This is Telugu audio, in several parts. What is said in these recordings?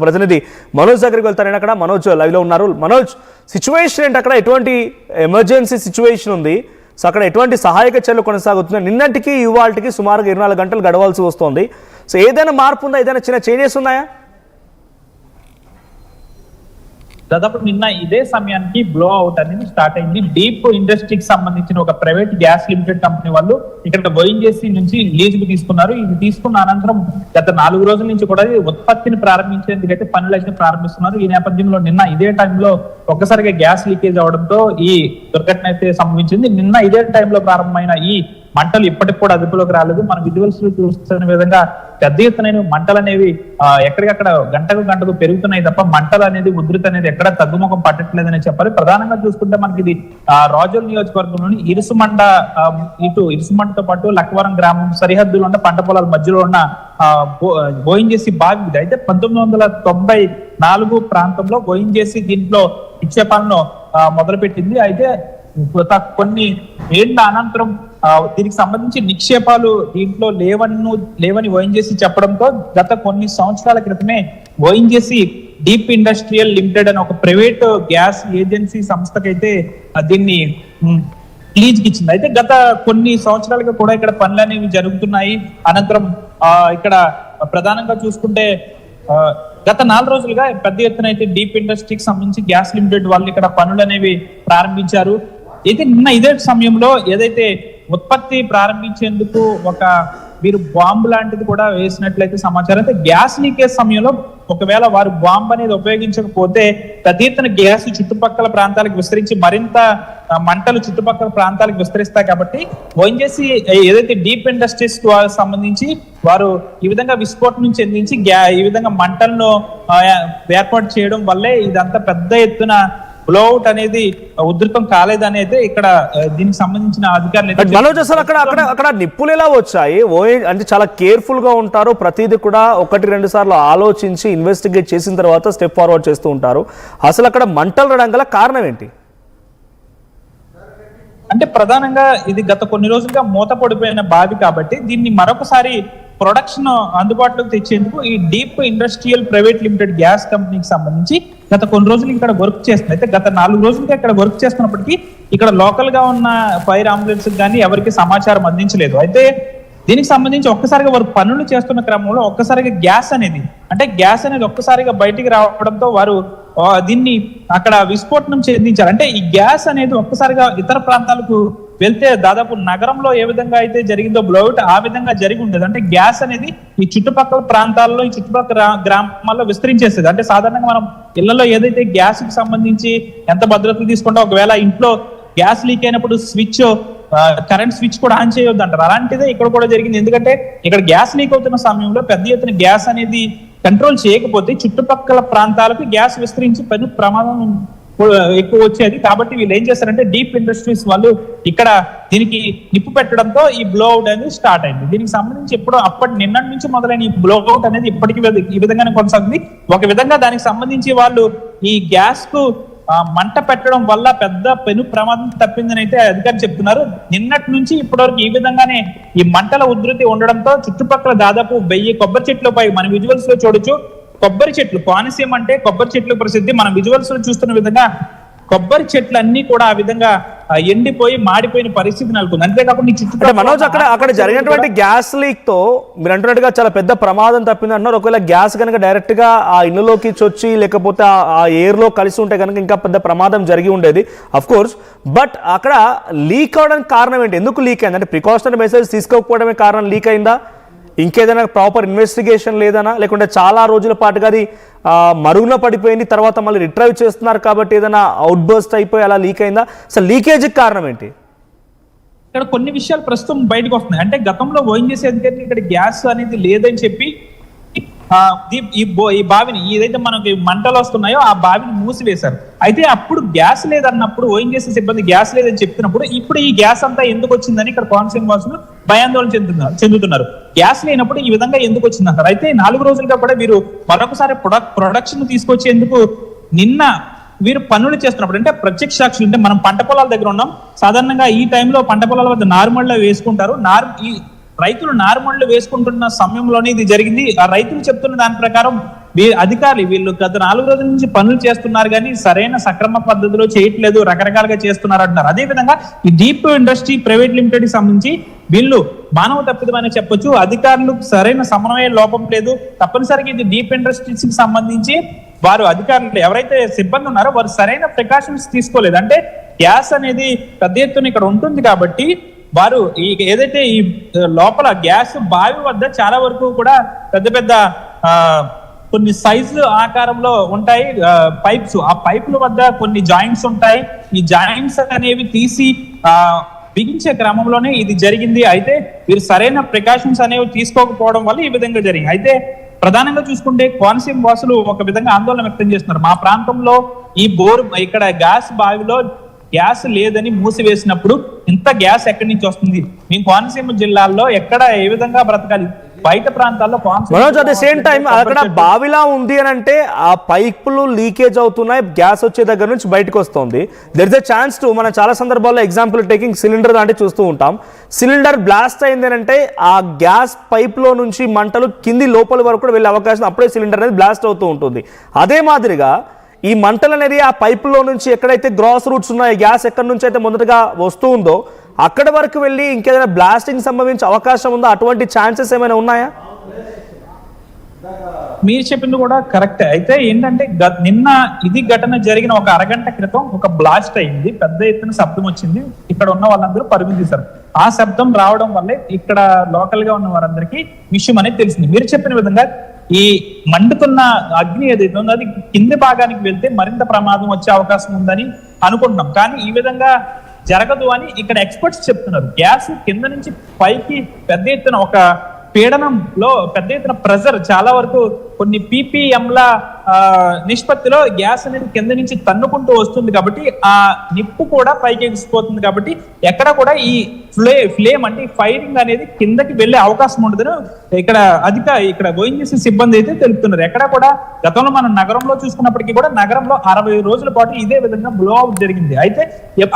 ప్రతినిధి మనోజ్ దగ్గరికి వెళ్తారని అక్కడ మనోజ్ లైవ్ లో ఉన్నారు. మనోజ్, సిచ్యువేషన్ ఏంటి అక్కడ? ఎటువంటి ఎమర్జెన్సీ సిచ్యువేషన్ ఉంది? సో అక్కడ ఎటువంటి సహాయక చర్యలు కొనసాగుతున్నాయి? నిన్నటికి ఇవాళకి సుమారుగా 24 గంటలు గడవాల్సి వస్తుంది. సో ఏదైనా మార్పు ఉందా? ఏదైనా చిన్న చేంజెస్ ఉన్నాయా? దాదాపు నిన్న ఇదే సమయానికి బ్లో అవుట్ అనేది స్టార్ట్ అయింది. డీప్ ఇండస్ట్రీకి సంబంధించిన ఒక ప్రైవేట్ గ్యాస్ లిమిటెడ్ కంపెనీ వాళ్ళు ఇక్కడ ఓఎన్జీసీ నుంచి లీజుకు తీసుకున్నారు. ఇది తీసుకున్న అనంతరం గత 4 రోజుల నుంచి కూడా ఉత్పత్తిని ప్రారంభించేందుకైతే పనులు అయితే ప్రారంభిస్తున్నారు. ఈ నేపథ్యంలో నిన్న ఇదే టైంలో ఒక్కసారిగా గ్యాస్ లీకేజ్ అవడంతో ఈ దుర్ఘటన అయితే సంభవించింది. నిన్న ఇదే టైంలో ప్రారంభమైన ఈ మంటలు ఇప్పటికి కూడా అదుపులోకి రాలేదు. మన విజువల్స్ లో చూస్తున్న విధంగా పెద్ద ఎత్తున మంటలు అనేవి ఎక్కడికక్కడ గంటకు పెరుగుతున్నాయి తప్ప మంటలు అనేది ఉధృతి అనేది ఎక్కడ తగ్గుముఖం పట్టట్లేదని చెప్పాలి. ప్రధానంగా చూసుకుంటే మనకి ఇది రాజోల్ నియోజకవర్గంలోని ఇరుసుమంటతో పాటు లక్కవరం గ్రామం సరిహద్దులో ఉన్న పంట పొలాల మధ్యలో ఉన్న ఓఎన్జీసీ బావి ఇది. అయితే 1994 ప్రాంతంలో ఓఎన్జీసీ దీంట్లో నిక్షేపాలను మొదలుపెట్టింది. అయితే కొన్ని ఏళ్ల అనంతరం దీనికి సంబంధించి నిక్షేపాలు దీంట్లో లేవని ఓఎన్జీసీ చెప్పడంతో గత కొన్ని సంవత్సరాల క్రితమే ఓఎన్జీసీ డీప్ ఇండస్ట్రియల్ లిమిటెడ్ అని ఒక ప్రైవేట్ గ్యాస్ ఏజెన్సీ సంస్థకైతే దీన్ని లీజ్కి ఇచ్చింది. అయితే గత కొన్ని సంవత్సరాలుగా కూడా ఇక్కడ పనులు అనేవి జరుగుతున్నాయి. అనంతరం ఇక్కడ ప్రధానంగా చూసుకుంటే గత 4 రోజులుగా పెద్ద ఎత్తున అయితే డీప్ ఇండస్ట్రీకి సంబంధించి గ్యాస్ లిమిటెడ్ వాళ్ళు ఇక్కడ పనులు అనేవి ప్రారంభించారు. అయితే నిన్న ఇదే సమయంలో ఏదైతే ఉత్పత్తి ప్రారంభించేందుకు వీరు బాంబు లాంటిది కూడా వేసినట్లయితే సమాచారం. అయితే గ్యాస్ లీకేజ్ సమయంలో ఒకవేళ వారు బాంబు అనేది ఉపయోగించకపోతే పెద్ద ఎత్తున గ్యాస్ చుట్టుపక్కల ప్రాంతాలకు విస్తరించి మరింత మంటలు చుట్టుపక్కల ప్రాంతాలకు విస్తరిస్తాయి. కాబట్టి ఓఎన్జీసీ ఏదైతే డీప్ ఇండస్ట్రీస్ సంబంధించి వారు ఈ విధంగా విస్ఫోటనం చెందించి ఈ విధంగా మంటలను ఏర్పాటు చేయడం వల్లే ఇదంతా పెద్ద ఎత్తున బ్లోఅవుట్ అనేది ఉధృతం కాలేదని అయితే ఇక్కడ దీనికి సంబంధించిన అధికారులు మనోజ్ అసలు అక్కడ నిప్పులు ఎలా వచ్చాయి? అంటే చాలా కేర్ఫుల్ గా ఉంటారు, ప్రతిదీ కూడా 1-2 సార్లు ఆలోచించి ఇన్వెస్టిగేట్ చేసిన తర్వాత స్టెప్ ఫార్వర్డ్ చేస్తూ ఉంటారు. అసలు అక్కడ మంటలు రావడం గల కారణం ఏంటి? అంటే ప్రధానంగా ఇది గత కొన్ని రోజులుగా మూత పడిపోయిన బావి కాబట్టి దీన్ని మరొకసారి ప్రొడక్షన్ అందుబాటులోకి తెచ్చేందుకు ఈ deep industrial private limited gas కంపెనీకి సంబంధించి గత కొన్ని రోజులు ఇక్కడ వర్క్ చేస్తుంది. అయితే గత 4 రోజులుగా ఇక్కడ వర్క్ చేస్తున్నప్పటికీ ఇక్కడ లోకల్ గా ఉన్న ఫైర్ అంబులెన్స్ కానీ ఎవరికి సమాచారం అందించలేదు. అయితే దీనికి సంబంధించి ఒక్కసారిగా వారు పనులు చేస్తున్న క్రమంలో ఒక్కసారిగా గ్యాస్ అనేది ఒక్కసారిగా బయటికి రావడంతో వారు దీన్ని అక్కడ విస్ఫోటనం చెందించారు. అంటే ఈ గ్యాస్ అనేది ఒక్కసారిగా ఇతర ప్రాంతాలకు వెళ్తే దాదాపు నగరంలో ఏ విధంగా అయితే జరిగిందో బ్లోఅవుట్ ఆ విధంగా జరిగి ఉండేది. అంటే గ్యాస్ అనేది ఈ చుట్టుపక్కల ప్రాంతాల్లో ఈ చుట్టుపక్కల గ్రామాల్లో విస్తరించేస్తుంది. అంటే సాధారణంగా మనం ఇళ్లలో ఏదైతే గ్యాస్ కి సంబంధించి ఎంత భద్రతలు తీసుకుంటే ఒకవేళ ఇంట్లో గ్యాస్ లీక్ అయినప్పుడు కరెంట్ స్విచ్ కూడా ఆన్ చేయొద్దు అంటారు. అలాంటిదే ఇక్కడ కూడా జరిగింది. ఎందుకంటే ఇక్కడ గ్యాస్ లీక్ అవుతున్న సమయంలో పెద్ద ఎత్తున గ్యాస్ అనేది కంట్రోల్ చేయకపోతే చుట్టుపక్కల ప్రాంతాలకు గ్యాస్ విస్తరించి పెను ప్రమాదం ఎక్కువ వచ్చేది. కాబట్టి వీళ్ళు ఏం చేస్తారంటే డీప్ ఇండస్ట్రీస్ వాళ్ళు ఇక్కడ దీనికి నిప్పు పెట్టడంతో ఈ బ్లోఅవుట్ అనేది స్టార్ట్ అయింది. దీనికి సంబంధించి నిన్నటి నుంచి మొదలైన ఈ బ్లోఅవుట్ అనేది ఇప్పటికీ ఈ విధంగానే కొనసాగుతుంది. ఒక విధంగా దానికి సంబంధించి వాళ్ళు ఈ గ్యాస్ కు మంట పెట్టడం వల్ల పెద్ద పెను ప్రమాదం తప్పిందని అయితే అధికారులు చెప్తున్నారు. నిన్నటి నుంచి ఇప్పటివరకు ఈ విధంగానే ఈ మంటల ఉధృతి ఉండడంతో చుట్టుపక్కల దాదాపు 1000 కొబ్బరి చెట్లపై మన విజువల్స్ లో చూడొచ్చు. కొబ్బరి చెట్లు కోనసీమ అంటే కొబ్బరి చెట్లు ప్రసిద్ధి. మన విజువల్స్ లో చూస్తున్న విధంగా కొబ్బరి చెట్లు అన్ని కూడా ఆ విధంగా ఎండిపోయి మాడిపోయిన పరిస్థితి నెలకొంది. అంతేకాకుండా చుట్టుపక్కల మనోజ్ అక్కడ జరిగినటువంటి గ్యాస్ లీక్ తో మీరు అంటున్నట్టుగా చాలా పెద్ద ప్రమాదం తప్పింది అంటున్నారు. ఒకవేళ గ్యాస్ కనుక డైరెక్ట్ గా ఆ ఇళ్ళలోకి చొచ్చి లేకపోతే ఆ ఎయిర్ లో కలిసి ఉంటే కనుక ఇంకా పెద్ద ప్రమాదం జరిగి ఉండేది అఫ్ కోర్స్. బట్ అక్కడ లీక్ అవడానికి కారణం ఏంటి? ఎందుకు లీక్ అయింది? అంటే ప్రికాషనరీ మెసేజ్ తీసుకోకపోవడమే కారణం లీక్ అయిందా? ఇంకేదైనా ప్రాపర్ ఇన్వెస్టిగేషన్ లేదనా? లేకుంటే చాలా రోజుల పాటుగా అది మరుగున పడిపోయింది, తర్వాత మళ్ళీ రిట్రైవ్ చేస్తున్నారు కాబట్టి ఏదైనా అవుట్ బర్స్ట్ అయిపోయి అలా లీక్ అయిందా? అసలు లీకేజ్కి కారణం ఏంటి? ఇక్కడ కొన్ని విషయాలు ప్రస్తుతం బయటకు వస్తున్నాయి. అంటే గతంలో ఓఎన్జీసీ అధికారులు ఇక్కడ గ్యాస్ అనేది లేదని చెప్పి ఈ బావిని ఏదైతే మనకి మంటలు వస్తున్నాయో ఆ బావిని మూసివేశారు. అయితే అప్పుడు గ్యాస్ లేదన్నప్పుడు ఓఎన్జీసీ సిబ్బంది గ్యాస్ లేదని చెప్తున్నప్పుడు ఇప్పుడు ఈ గ్యాస్ అంతా ఎందుకు వచ్చిందని ఇక్కడ కోనసీమ వాసులు భయాందోళన చెందుతున్నారు. గ్యాస్ లేనప్పుడు ఈ విధంగా ఎందుకు వచ్చిందంటారు. అయితే 4 రోజులుగా కూడా వీరు మరొకసారి ప్రొడక్షన్ తీసుకొచ్చేందుకు నిన్న వీరు పనులు చేస్తున్నప్పుడు అంటే ప్రత్యక్ష సాక్షులు అంటే మనం పంట పొలాల దగ్గర ఉన్నాం. సాధారణంగా ఈ టైంలో పంట పొలాల వద్ద నారుమళ్ళ వేసుకుంటారు. రైతులు నారుమళ్ళు వేసుకుంటున్న సమయంలోనే ఇది జరిగింది. ఆ రైతులు చెప్తున్న దాని ప్రకారం అధికారులు వీళ్ళు గత 4 రోజుల నుంచి పనులు చేస్తున్నారు కానీ సరైన సక్రమ పద్ధతిలో చేయట్లేదు, రకరకాలుగా చేస్తున్నారు అంటున్నారు. అదేవిధంగా ఈ డీప్ ఇండస్ట్రీ ప్రైవేట్ లిమిటెడ్ కి సంబంధించి వీళ్ళు మానవ తప్పిదమని చెప్పొచ్చు. అధికారులు సరైన సమన్వయ లోపం లేదు. తప్పనిసరిగా ఇది డీప్ ఇండస్ట్రీస్ కి సంబంధించి వారు అధికారులు ఎవరైతే సిబ్బంది ఉన్నారో వారు సరైన ప్రికాషన్స్ తీసుకోలేదు. అంటే గ్యాస్ అనేది పెద్ద ఎత్తున ఇక్కడ ఉంటుంది కాబట్టి వారు ఏదైతే ఈ లోపల గ్యాస్ బావి వద్ద చాలా వరకు కూడా పెద్ద పెద్ద కొన్ని సైజు ఆకారంలో ఉంటాయి పైప్స్. ఆ పైపుల వద్ద కొన్ని జాయింట్స్ ఉంటాయి. ఈ జాయింట్స్ అనేవి తీసి బిగించే క్రమంలోనే ఇది జరిగింది. అయితే వీరు సరైన ప్రికాషన్స్ అనేవి తీసుకోకపోవడం వల్ల ఈ విధంగా జరిగింది. అయితే ప్రధానంగా చూసుకుంటే కోనసీమ వాసులు ఒక విధంగా ఆందోళన వ్యక్తం చేస్తున్నారు. మా ప్రాంతంలో ఈ బోర్ ఇక్కడ గ్యాస్ బావిలో గ్యాస్ లేదని మూసివేసినప్పుడు ఇంత గ్యాస్ ఎక్కడి నుంచి వస్తుంది? మేము కోనసీమ జిల్లాల్లో ఎక్కడ ఏ విధంగా బ్రతకాలి? బయట ప్రాంతాల్లో Manoj at the same time అక్కడ బావిలా ఉంది అని అంటే ఆ పైపులు లీకేజ్ అవుతున్నాయి, గ్యాస్ వచ్చే దగ్గర నుంచి బయటకు వస్తుంది. There is a chance to మనం చాలా సందర్భాల్లో ఎగ్జాంపుల్ టేకింగ్ సిలిండర్ అంటే చూస్తూ ఉంటాం. సిలిండర్ బ్లాస్ట్ అయింది అని అంటే ఆ గ్యాస్ పైప్ లో నుంచి మంటలు కింది లోపల వరకు కూడా వెళ్ళే అవకాశం, అప్పుడే సిలిండర్ అనేది బ్లాస్ట్ అవుతూ ఉంటుంది. అదే మాదిరిగా ఈ మంటలు అనేది ఆ పైపులో నుంచి ఎక్కడైతే గ్రాస్ రూట్స్ ఉన్నాయో, గ్యాస్ ఎక్కడి నుంచి అయితే మొదటగా వస్తూ ఉందో అక్కడి వరకు వెళ్ళి ఇంకేదైనా బ్లాస్టింగ్ సంభవించే అవకాశం ఉందా? అటువంటి ఛాన్సెస్ ఏమైనా ఉన్నాయా? మీరు చెప్పింది కూడా కరెక్ట్. అయితే ఏంటంటే నిన్న ఇది ఘటన జరిగిన ఒక అరగంట క్రితం ఒక బ్లాస్ట్ అయింది, పెద్ద ఎత్తున శబ్దం వచ్చింది. ఇక్కడ ఉన్న వాళ్ళందరూ పరుగులు తీశారు. ఆ శబ్దం రావడం వల్లే ఇక్కడ లోకల్ గా ఉన్న వారందరికీ విషయం అనేది తెలిసింది. మీరు చెప్పిన విధంగా ఈ మండుతున్న అగ్ని ఏదైతే ఉందో అది కింది భాగానికి వెళ్తే మరింత ప్రమాదం వచ్చే అవకాశం ఉందని అనుకుంటున్నాం. కానీ ఈ విధంగా జరగదు అని ఇక్కడ ఎక్స్పర్ట్స్ చెప్తున్నారు. గ్యాస్ కింద నుంచి పైకి పెద్ద ఎత్తున ఒక పీడనంలో పెద్ద ఎత్తున ప్రెజర్ చాలా వరకు కొన్ని పీపీఎంల నిష్పత్తిలో గ్యాస్ అనేది కింద నుంచి తన్నుకుంటూ వస్తుంది కాబట్టి ఆ నిప్పు కూడా పైకి ఎగిసిపోతుంది. కాబట్టి ఎక్కడ కూడా ఈ ఫ్లేమ్ అంటే ఫైరింగ్ అనేది కిందకి వెళ్లే అవకాశం ఉండదని ఇక్కడ ఓఎన్జీసీ సిబ్బంది అయితే తెలుపుతున్నారు. ఎక్కడ కూడా గతంలో మనం నగరంలో చూసుకున్నప్పటికీ కూడా నగరంలో 60 రోజుల పాటు ఇదే విధంగా బ్లో అవుట్ జరిగింది. అయితే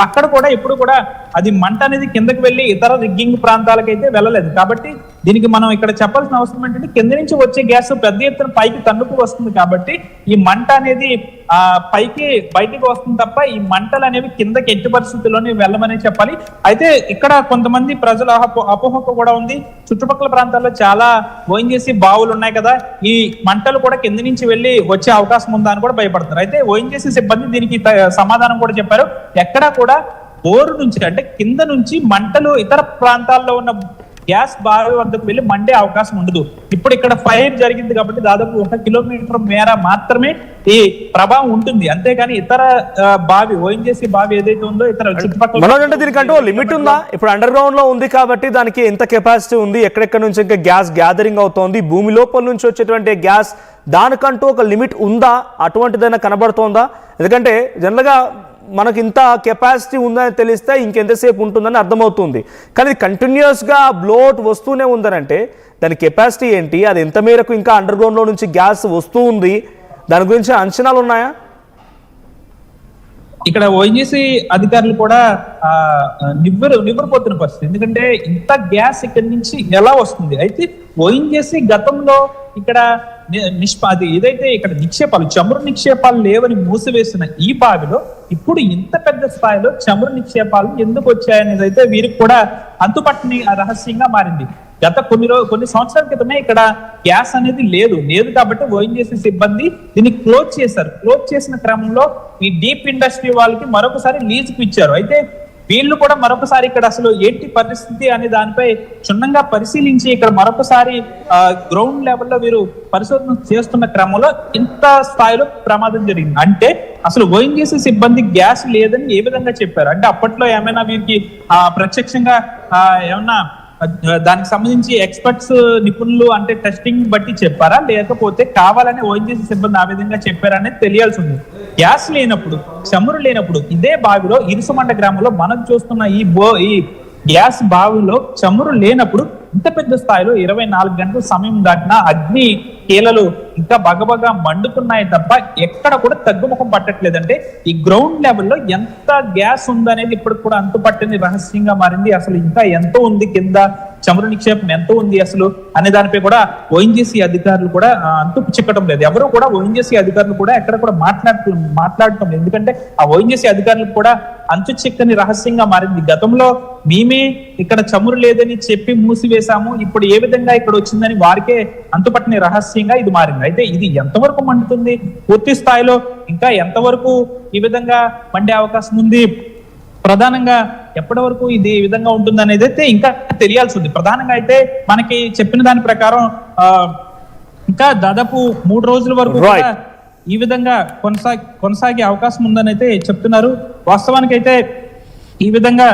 అక్కడ కూడా ఎప్పుడు కూడా అది మంట అనేది కిందకి వెళ్లి ఇతర రిగ్గింగ్ ప్రాంతాలకైతే వెళ్ళలేదు. కాబట్టి దీనికి మనం ఇక్కడ చెప్పాల్సిన అవసరం ఏంటంటే కింద నుంచి వచ్చే గ్యాస్ పెద్ద ఎత్తున పైకి తన్నుకు వస్తుంది కాబట్టి ఈ మంట అనేది పైకి బయటికి వస్తుంది తప్ప ఈ మంటలు అనేవి కిందకి ఎట్టి పరిస్థితుల్లోనే వెళ్ళమని చెప్పాలి. అయితే ఇక్కడ కొంతమంది ప్రజల అపోహ కూడా ఉంది. చుట్టుపక్కల ప్రాంతాల్లో చాలా ఓఎన్జీసీ బావులు ఉన్నాయి కదా, ఈ మంటలు కూడా కింద నుంచి వెళ్ళి వచ్చే అవకాశం ఉందా అని కూడా భయపడుతున్నారు. అయితే ఓఎన్జీసీ సిబ్బంది దీనికి సమాధానం కూడా చెప్పారు. ఎక్కడా కూడా బోరు నుంచి అంటే కింద నుంచి మంటలు ఇతర ప్రాంతాల్లో ఉన్న గ్యాస్ బావి వద్దకు వెళ్ళి మండే అవకాశం ఉండదు. ఇప్పుడు ఇక్కడ ఫైర్ జరిగింది కాబట్టి దాదాపు 1 కిలోమీటర్ మేర మాత్రమే ఈ ప్రభావం ఉంటుంది. అంతేగాని ఇతర బావి ఓఎన్జీసీ బావి ఏదైతే ఉందో ఇతర చుట్టుపక్కల దీనికంటూ లిమిట్ ఉందా? ఇప్పుడు అండర్ గ్రౌండ్ లో ఉంది కాబట్టి దానికి ఎంత కెపాసిటీ ఉంది, ఎక్కడెక్కడ నుంచి ఇంకా గ్యాస్ గ్యాదరింగ్ అవుతోంది, భూమి లోపల నుంచి వచ్చేటువంటి గ్యాస్ దానికంటూ ఒక లిమిట్ ఉందా? అటువంటిదైనా కనబడుతోందా? ఎందుకంటే జనరల్గా మనకి ఇంత కెపాసిటీ ఉందని తెలిస్తే ఇంకెంతసేపు ఉంటుందని అర్థమవుతుంది. కానీ కంటిన్యూస్గా బ్లోట్ వస్తూనే ఉందనంటే దాని కెపాసిటీ ఏంటి, అది ఎంత మేరకు ఇంకా అండర్ గ్రౌండ్లో నుంచి గ్యాస్ వస్తూ ఉంది, దాని గురించి అంచనాలు ఉన్నాయా? ఇక్కడ ఓఎన్జీసీ అధికారులు కూడా నివ్వరపోతున్న పరిస్థితి. ఎందుకంటే ఇంత గ్యాస్ ఇక్కడి నుంచి ఎలా వస్తుంది? అయితే ఓఎన్జీసీ గతంలో ఇక్కడ ఏదైతే ఇక్కడ నిక్షేపాలు చమురు నిక్షేపాలు లేవని మూసివేసిన ఈ బావిలో ఇప్పుడు ఇంత పెద్ద స్థాయిలో చమురు నిక్షేపాలు ఎందుకు వచ్చాయనేది అయితే వీరికి కూడా అంతుపట్టని రహస్యంగా మారింది. గత కొన్ని సంవత్సరాల క్రితమే ఇక్కడ గ్యాస్ అనేది లేదు కాబట్టి ఓఎన్జీసీ సిబ్బంది దీన్ని క్లోజ్ చేశారు. క్లోజ్ చేసిన క్రమంలో ఈ డీప్ ఇండస్ట్రీ వాళ్ళకి మరొకసారి లీజుకు ఇచ్చారు. అయితే వీళ్ళు కూడా మరొకసారి ఇక్కడ అసలు ఏంటి పరిస్థితి అనే దానిపై క్షుణ్ణంగా పరిశీలించి ఇక్కడ మరొకసారి గ్రౌండ్ లెవెల్లో వీరు పరిశోధన చేస్తున్న క్రమంలో ఇంత స్థాయిలో ప్రమాదం జరిగింది. అంటే అసలు ఓఎన్జీసీ సిబ్బంది గ్యాస్ లేదని ఏ విధంగా చెప్పారు? అంటే అప్పట్లో ఏమైనా వీరికి ప్రత్యక్షంగా ఏమన్నా దానికి సంబంధించి ఎక్స్పర్ట్స్ నిపుణులు అంటే టెస్టింగ్ బట్టి చెప్పారా, లేకపోతే కావాలని ఓఎన్జీసీ సిబ్బంది ఆ విధంగా చెప్పారనేది తెలియాల్సి ఉంది. గ్యాస్ లేనప్పుడు చమురు లేనప్పుడు ఇదే బావిలో ఇరుసుమండ గ్రామంలో మనం చూస్తున్న ఈ గ్యాస్ బావిలో చమురు లేనప్పుడు ఇంత పెద్ద స్థాయిలో 24 గంటల సమయం దాటినా అగ్ని కీలలు ఇంకా బగబగా మండుతున్నాయి తప్ప ఎక్కడ కూడా తగ్గుముఖం పట్టట్లేదంటే ఈ గ్రౌండ్ లెవెల్లో ఎంత గ్యాస్ ఉందనేది ఇప్పుడు కూడా అంతుపట్టని రహస్యంగా మారింది. అసలు ఇంకా ఎంతో ఉంది కింద, చమురు నిక్షేపం ఎంతో ఉంది అసలు అనే దానిపై కూడా ఓఎన్జీసీ అధికారులు కూడా అంతు చిక్కడం లేదు. ఎవరు కూడా ఓఎన్జీసీ అధికారులు కూడా ఎక్కడ కూడా మాట్లాడటం లేదు. ఎందుకంటే ఆ ఓఎన్జీసీ అధికారులకు కూడా అంతు చిక్కని రహస్యంగా మారింది. గతంలో మేమే ఇక్కడ చమురు లేదని చెప్పి మూసివేశాము, ఇప్పుడు ఏ విధంగా ఇక్కడ వచ్చిందని వారికే అంతుపట్టని రహస్యంగా ఇది మారింది. అయితే ఇది ఎంతవరకు మండుతుంది, పూర్తి స్థాయిలో ఇంకా ఎంతవరకు ఈ విధంగా మండే అవకాశం ఉంది, ప్రధానంగా ఎప్పటి వరకు ఇది ఈ విధంగా ఉంటుంది అనేది అయితే ఇంకా తెలియాల్సి ఉంది. ప్రధానంగా అయితే మనకి చెప్పిన దాని ప్రకారం ఇంకా దాదాపు 3 రోజుల వరకు కూడా ఈ విధంగా కొనసాగే అవకాశం ఉందని అయితే చెప్తున్నారు. వాస్తవానికి అయితే ఈ విధంగా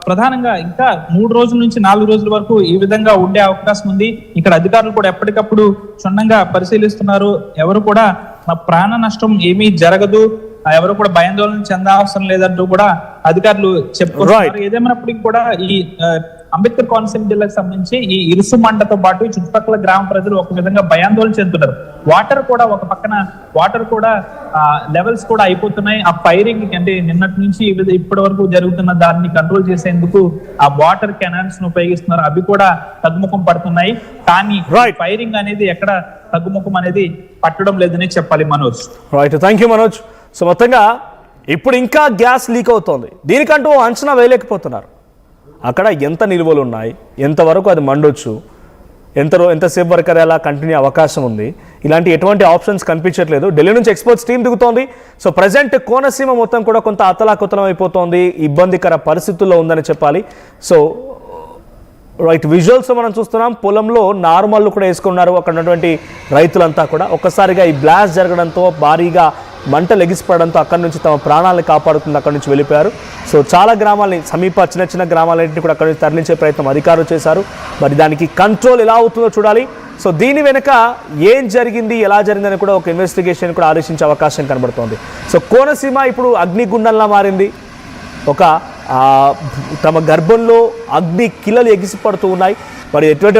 ప్రధానంగా ఇంకా 3 రోజుల నుంచి 4 రోజుల వరకు ఈ విధంగా ఉండే అవకాశం ఉంది. ఇక్కడ అధికారులు కూడా ఎప్పటికప్పుడు క్షుణ్ణంగా పరిశీలిస్తున్నారు. ఎవరు కూడా ప్రాణ నష్టం ఏమీ జరగదు, ఎవరు కూడా భయాందోళన చెందాల్సిన లేదంటూ కూడా అధికారులు చెప్పుకుంటున్నారు. ఏదేమైనప్పటికీ కూడా ఈ అంబేద్కర్ కోనసీమ జిల్లాకు సంబంధించి ఈ ఇరుసు మంటతో పాటు చుట్టుపక్కల గ్రామ ప్రజలు ఒక విధంగా భయాందోళన చెందుతున్నారు. వాటర్ కూడా ఒక పక్కన లెవెల్స్ కూడా అయిపోతున్నాయి. ఆ ఫైరింగ్ అంటే నిన్నటి నుంచి ఇప్పటి వరకు జరుగుతున్న దాన్ని కంట్రోల్ చేసేందుకు ఆ వాటర్ కెనాల్స్ ను ఉపయోగిస్తున్నారు. అవి కూడా తగ్గుముఖం పడుతున్నాయి. కానీ ఫైరింగ్ అనేది ఎక్కడ తగ్గుముఖం అనేది పట్టడం లేదని చెప్పాలి Manoj. Right, thank you Manoj. So మొత్తంగా ఇప్పుడు ఇంకా గ్యాస్ లీక్ అవుతోంది. దీనికంటూ అంచనా వేయలేకపోతున్నారు. అక్కడ ఎంత నిల్వలు ఉన్నాయి, ఎంతవరకు అది మండొచ్చు, ఎంతసేపు వరకు అది అలా కంటిన్యూ అవకాశం ఉంది, ఇలాంటి ఎటువంటి ఆప్షన్స్ కనిపించట్లేదు. ఢిల్లీ నుంచి ఎక్స్పర్ట్స్ టీం దిగుతోంది. సో ప్రజెంట్ కోనసీమ మొత్తం కూడా కొంత అతలాకుతలం అయిపోతోంది, ఇబ్బందికర పరిస్థితుల్లో ఉందని చెప్పాలి. సో రైట్, విజువల్స్ మనం చూస్తున్నాం. పొలంలో నార్మల్లు కూడా వేసుకున్నారు అక్కడ ఉన్నటువంటి రైతులంతా కూడా. ఒక్కసారిగా ఈ బ్లాస్ట్ జరగడంతో భారీగా మంటలు ఎగిసిపడడంతో అక్కడి నుంచి తమ ప్రాణాలను కాపాడుతుంది అక్కడి నుంచి వెళ్ళిపోయారు. సో చాలా గ్రామాలని, సమీప చిన్న గ్రామాలన్నింటినీ కూడా అక్కడి నుంచి తరలించే ప్రయత్నం అధికారులు చేశారు. మరి దానికి కంట్రోల్ ఎలా అవుతుందో చూడాలి. సో దీని వెనుక ఏం జరిగింది, ఎలా జరిగిందని కూడా ఒక ఇన్వెస్టిగేషన్ కూడా ఆదేశించే అవకాశం కనబడుతోంది. సో కోనసీమ ఇప్పుడు అగ్నిగుండంలా మారింది. ఒక తమ గర్భంలో అగ్ని కిలలు ఎగిసిపడుతూ ఉన్నాయి. మరి ఎటువంటి